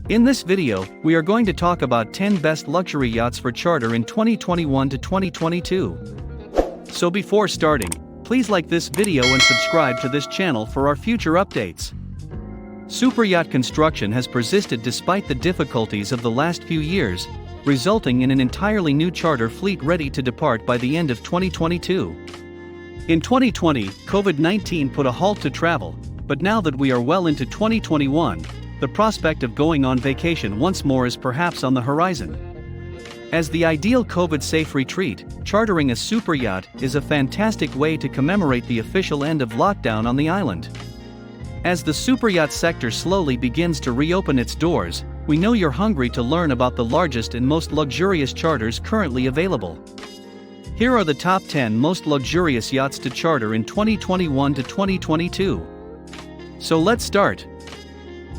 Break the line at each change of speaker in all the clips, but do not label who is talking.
In this video, we are going to talk about 10 best luxury yachts for charter in 2021 to 2022. So before starting, please like this video and subscribe to this channel for our future updates. Superyacht construction has persisted despite the difficulties of the last few years, resulting in an entirely new charter fleet ready to depart by the end of 2022. In 2020, COVID-19 put a halt to travel, but now that we are well into 2021, the prospect of going on vacation once more is perhaps on the horizon. As the ideal COVID-safe retreat, chartering a superyacht is a fantastic way to commemorate the official end of lockdown on the island. As the superyacht sector slowly begins to reopen its doors, we know you're hungry to learn about the largest and most luxurious charters currently available. Here are the top 10 most luxurious yachts to charter in 2021 to 2022. So let's start.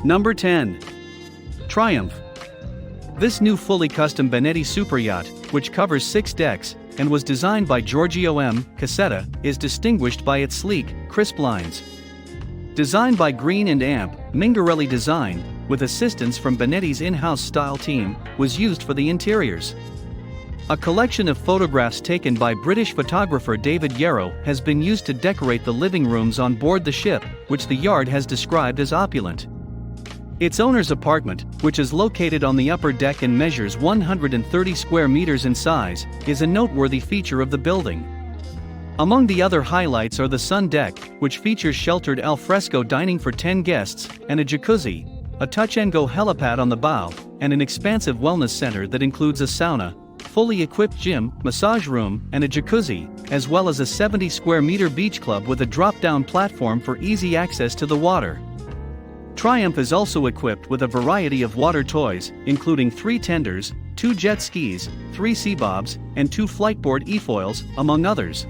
Number 10. Triumph. This new fully custom Benetti superyacht, which covers 6 decks, and was designed by Giorgio M. Cassetta, is distinguished by its sleek, crisp lines. Designed by Green & Amp, Mingarelli Design, with assistance from Benetti's in-house style team, was used for the interiors. A collection of photographs taken by British photographer David Yarrow has been used to decorate the living rooms on board the ship, which the yard has described as opulent. Its owner's apartment, which is located on the upper deck and measures 130 square meters in size, is a noteworthy feature of the building. Among the other highlights are the sun deck, which features sheltered al fresco dining for 10 guests, and a jacuzzi, a touch-and-go helipad on the bow, and an expansive wellness center that includes a sauna, fully equipped gym, massage room, and a jacuzzi, as well as a 70 square meter beach club with a drop-down platform for easy access to the water. Triumph is also equipped with a variety of water toys, including 3 tenders, 2 jet skis, 3 sea bobs, and 2 flightboard e-foils, among others.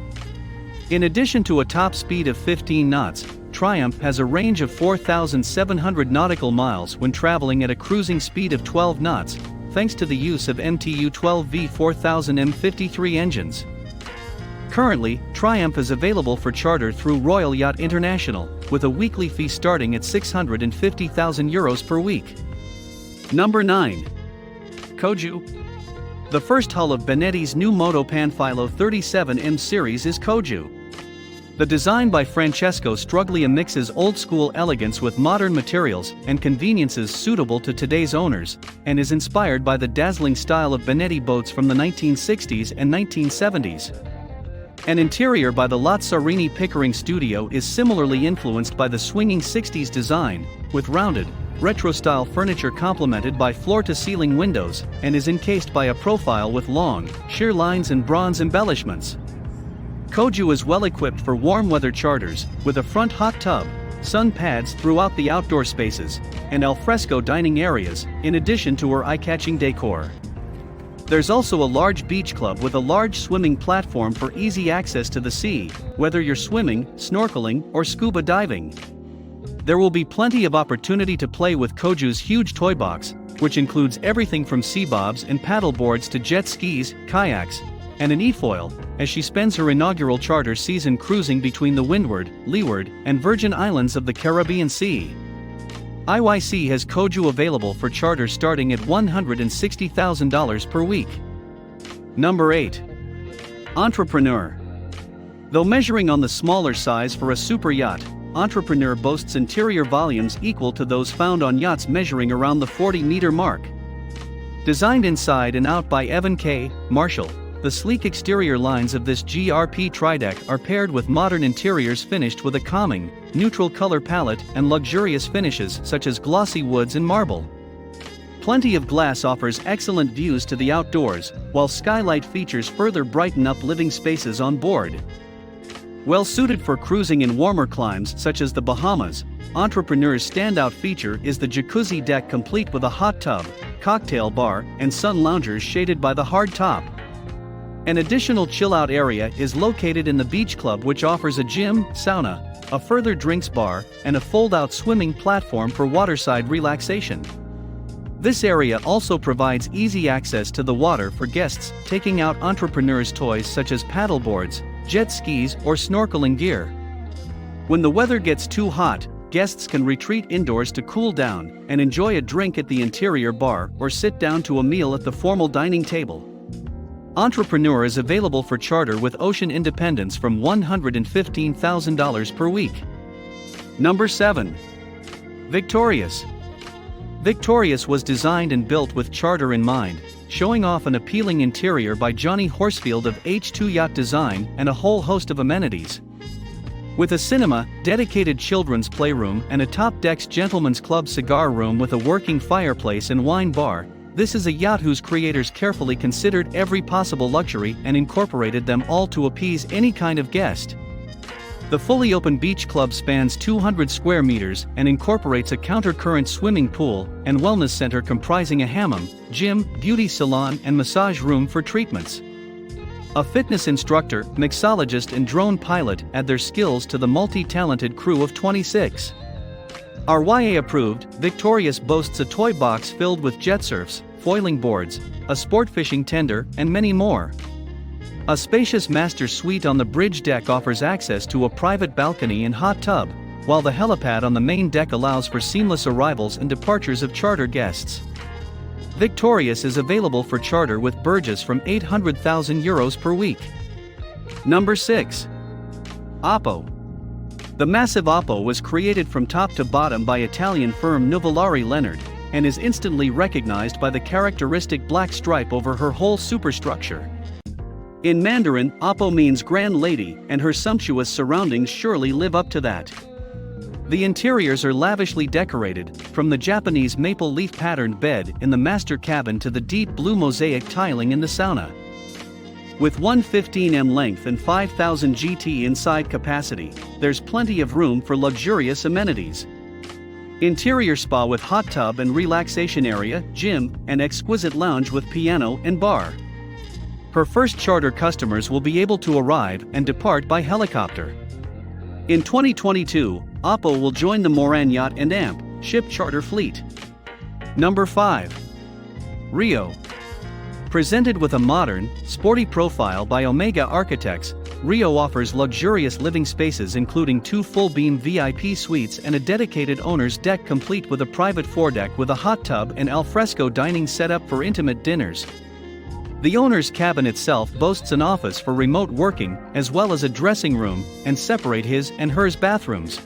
In addition to a top speed of 15 knots, Triumph has a range of 4,700 nautical miles when traveling at a cruising speed of 12 knots, thanks to the use of MTU 12V 4000 M53 engines. Currently, Triumph is available for charter through Royal Yacht International, with a weekly fee starting at €650,000 per week. Number 9. Koju. The first hull of Benetti's new Moto Panfilo 37M series is Koju. The design by Francesco Struglia mixes old-school elegance with modern materials and conveniences suitable to today's owners, and is inspired by the dazzling style of Benetti boats from the 1960s and 1970s. An interior by the Lazzarini Pickering Studio is similarly influenced by the swinging 60s design, with rounded, retro-style furniture complemented by floor-to-ceiling windows, and is encased by a profile with long, sheer lines and bronze embellishments. Koju is well equipped for warm weather charters, with a front hot tub, sun pads throughout the outdoor spaces, and alfresco dining areas, in addition to her eye-catching decor. There's also a large beach club with a large swimming platform for easy access to the sea, whether you're swimming, snorkeling, or scuba diving. There will be plenty of opportunity to play with Koju's huge toy box, which includes everything from sea bobs and paddle boards to jet skis, kayaks, and an e-foil, as she spends her inaugural charter season cruising between the Windward, Leeward, and Virgin Islands of the Caribbean Sea. IYC has Koju available for charter starting at $160,000 per week. Number 8. Entrepreneur. Though measuring on the smaller size for a superyacht, Entrepreneur boasts interior volumes equal to those found on yachts measuring around the 40-meter mark. Designed inside and out by Evan K. Marshall, the sleek exterior lines of this GRP trideck are paired with modern interiors finished with a calming, neutral color palette and luxurious finishes such as glossy woods and marble. Plenty of glass offers excellent views to the outdoors, while skylight features further brighten up living spaces on board. Well suited for cruising in warmer climes such as the Bahamas, Entrepreneur's standout feature is the jacuzzi deck complete with a hot tub, cocktail bar, and sun loungers shaded by the hard top. An additional chill-out area is located in the beach club, which offers a gym, sauna, a further drinks bar, and a fold-out swimming platform for waterside relaxation. This area also provides easy access to the water for guests taking out Entrepreneur's toys such as paddle boards, jet skis, or snorkeling gear. When the weather gets too hot, guests can retreat indoors to cool down and enjoy a drink at the interior bar or sit down to a meal at the formal dining table. Entrepreneur is available for charter with Ocean Independence from $115,000 per week. Number 7. Victorious. Victorious was designed and built with charter in mind, showing off an appealing interior by Johnny Horsfield of H2 Yacht Design and a whole host of amenities. With a cinema, dedicated children's playroom and a top decks gentlemen's club cigar room with a working fireplace and wine bar, this is a yacht whose creators carefully considered every possible luxury and incorporated them all to appease any kind of guest. The fully open beach club spans 200 square meters and incorporates a counter-current swimming pool and wellness center comprising a hammam, gym, beauty salon and massage room for treatments. A fitness instructor, mixologist and drone pilot add their skills to the multi-talented crew of 26. Our YA-approved, Victorious boasts a toy box filled with jet surfs, foiling boards, a sport fishing tender, and many more. A spacious master suite on the bridge deck offers access to a private balcony and hot tub, while the helipad on the main deck allows for seamless arrivals and departures of charter guests. Victorious is available for charter with Burgess from €800,000 per week. Number 6. Oppo. The massive Oppo was created from top to bottom by Italian firm Nuvolari Leonard, and is instantly recognized by the characteristic black stripe over her whole superstructure. In Mandarin, Oppo means grand lady, and her sumptuous surroundings surely live up to that. The interiors are lavishly decorated, from the Japanese maple leaf patterned bed in the master cabin to the deep blue mosaic tiling in the sauna. With 115m length and 5,000 GT inside capacity, there's plenty of room for luxurious amenities. Interior spa with hot tub and relaxation area, gym, and exquisite lounge with piano and bar. Her first charter customers will be able to arrive and depart by helicopter. In 2022, Oppo will join the Moran Yacht and AMP ship charter fleet. Number 5. Rio. Presented with a modern, sporty profile by Omega Architects, Rio offers luxurious living spaces including 2 full-beam VIP suites and a dedicated owner's deck complete with a private foredeck with a hot tub and alfresco dining setup for intimate dinners. The owner's cabin itself boasts an office for remote working, as well as a dressing room, and separate his and hers bathrooms.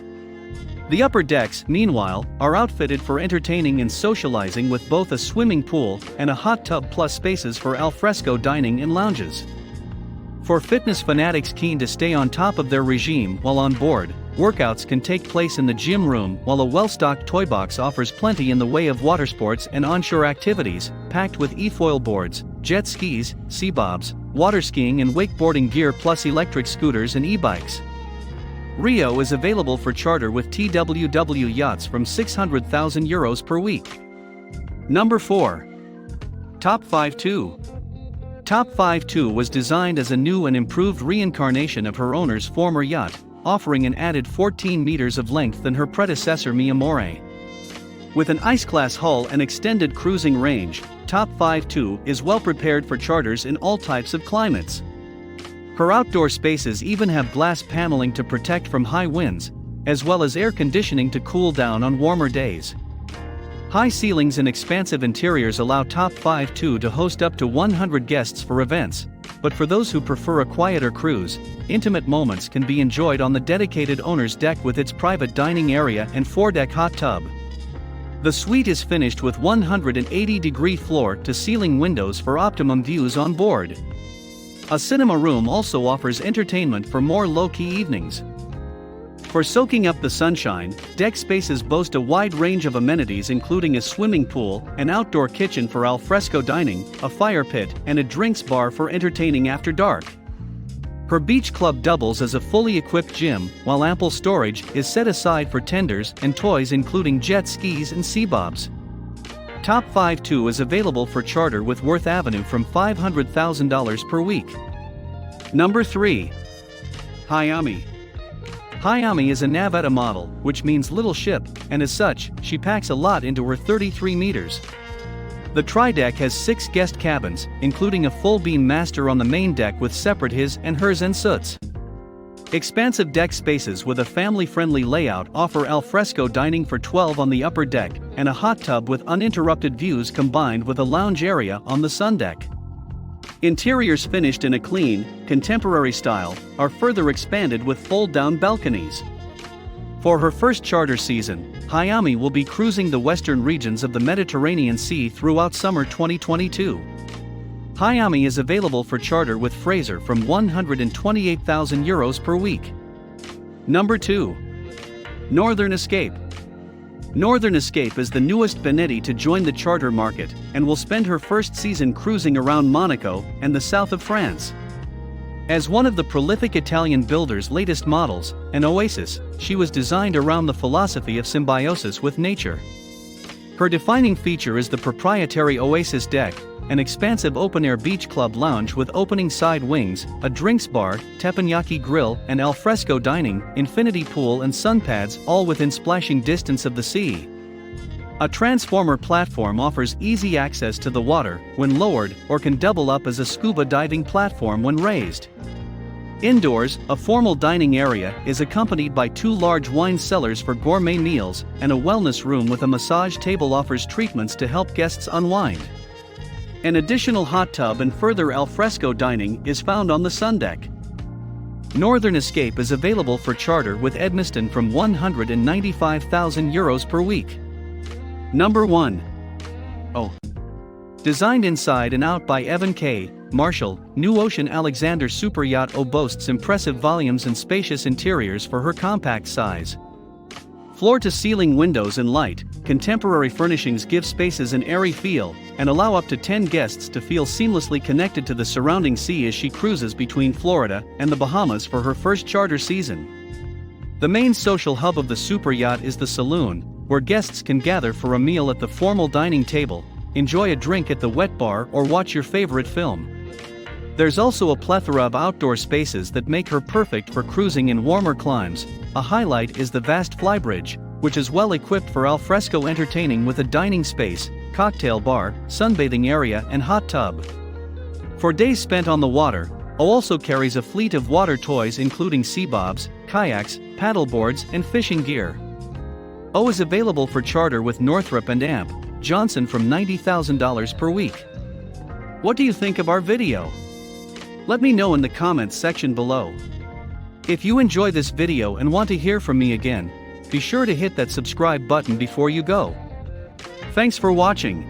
The upper decks, meanwhile, are outfitted for entertaining and socializing with both a swimming pool and a hot tub plus spaces for alfresco dining and lounges. For fitness fanatics keen to stay on top of their regime while on board, workouts can take place in the gym room, while a well-stocked toy box offers plenty in the way of water sports and onshore activities, packed with e-foil boards, jet skis, sea bobs, water skiing and wakeboarding gear plus electric scooters and e-bikes. Rio is available for charter with TWW yachts from €600,000 per week. Number 4. Top 52. Top 52 was designed as a new and improved reincarnation of her owner's former yacht, offering an added 14 meters of length than her predecessor Mi Amore. With an ice-class hull and extended cruising range, Top 52 is well prepared for charters in all types of climates. Her outdoor spaces even have glass paneling to protect from high winds, as well as air conditioning to cool down on warmer days. High ceilings and expansive interiors allow Top 52 to host up to 100 guests for events, but for those who prefer a quieter cruise, intimate moments can be enjoyed on the dedicated owner's deck with its private dining area and foredeck hot tub. The suite is finished with 180-degree floor-to-ceiling windows for optimum views on board. A cinema room also offers entertainment for more low-key evenings. For soaking up the sunshine, deck spaces boast a wide range of amenities including a swimming pool, an outdoor kitchen for alfresco dining, a fire pit, and a drinks bar for entertaining after dark. Her beach club doubles as a fully equipped gym, while ample storage is set aside for tenders and toys including jet skis and sea bobs. Top 52 is available for charter with Worth Avenue from $500,000 per week. Number 3. Hayami. Hayami is a Navetta model, which means little ship, and as such, she packs a lot into her 33 meters. The tri-deck has 6 guest cabins, including a full-beam master on the main deck with separate his and hers and soot's. Expansive deck spaces with a family-friendly layout offer alfresco dining for 12 on the upper deck and a hot tub with uninterrupted views combined with a lounge area on the sun deck. Interiors finished in a clean, contemporary style are further expanded with fold-down balconies. For her first charter season, Hayami will be cruising the western regions of the Mediterranean Sea throughout summer 2022. Hayami is available for charter with Fraser from €128,000 per week. Number 2. Northern Escape. Northern Escape is the newest Benetti to join the charter market and will spend her first season cruising around Monaco and the south of France. As one of the prolific Italian builder's latest models, an Oasis, she was designed around the philosophy of symbiosis with nature. Her defining feature is the proprietary Oasis deck, an expansive open-air beach club lounge with opening side wings, a drinks bar, teppanyaki grill and alfresco dining, infinity pool and sun pads, all within splashing distance of the sea. A transformer platform offers easy access to the water when lowered or can double up as a scuba diving platform when raised. Indoors, a formal dining area is accompanied by 2 large wine cellars for gourmet meals, and a wellness room with a massage table offers treatments to help guests unwind. An additional hot tub and further alfresco dining is found on the sun deck. Northern Escape is available for charter with Edmiston from €195,000 per week. Number 1. Oh. Designed inside and out by Evan K. Marshall, New Ocean Alexander Superyacht O boasts impressive volumes and spacious interiors for her compact size. Floor-to-ceiling windows and light, contemporary furnishings give spaces an airy feel and allow up to 10 guests to feel seamlessly connected to the surrounding sea as she cruises between Florida and the Bahamas for her first charter season. The main social hub of the superyacht is the saloon, where guests can gather for a meal at the formal dining table, enjoy a drink at the wet bar or watch your favorite film. There's also a plethora of outdoor spaces that make her perfect for cruising in warmer climes. A highlight is the vast flybridge, which is well equipped for alfresco entertaining with a dining space, cocktail bar, sunbathing area and hot tub. For days spent on the water, O also carries a fleet of water toys including sea bobs, kayaks, paddleboards and fishing gear. O is available for charter with Northrop and Amp Johnson from $90,000 per week. What do you think of our video? Let me know in the comments section below. If you enjoy this video and want to hear from me again, be sure to hit that subscribe button before you go. Thanks for watching.